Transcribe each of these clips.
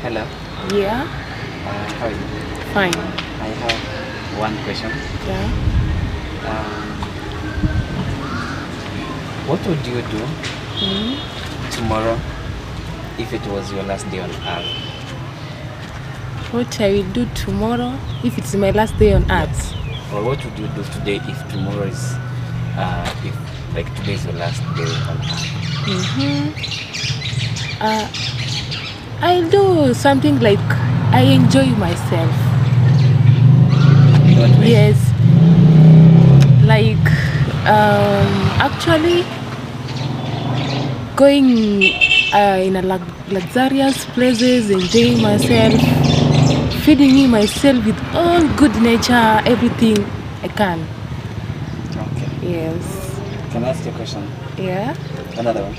Hello. Yeah. How are you? Fine. I have one question. Yeah. What would you do tomorrow if it was your last day on earth? What I will do tomorrow if it's my last day on earth? Or what would you do today if tomorrow is, if like today is your last day on earth? I'll do something like I enjoy myself. In what way? Yes. Like actually going in a luxurious places, enjoying myself, feeding me myself with all good nature, everything I can. Okay. Yes. Can I ask you a question? Yeah. Another one.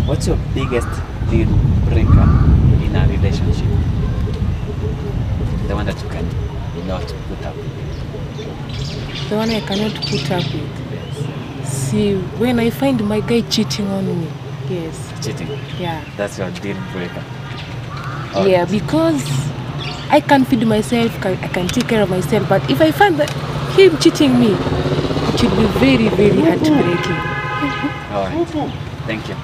What's your biggest deal breaker in a relationship? The one that you cannot put up with. The one I cannot put up with. Yes. See, when I find my guy cheating on me. Yes. Cheating. Yeah. That's your deal breaker. Yeah, because I can feed myself, I can take care of myself, but if I find that him cheating me, it should be very, very heartbreaking. Alright. Thank you.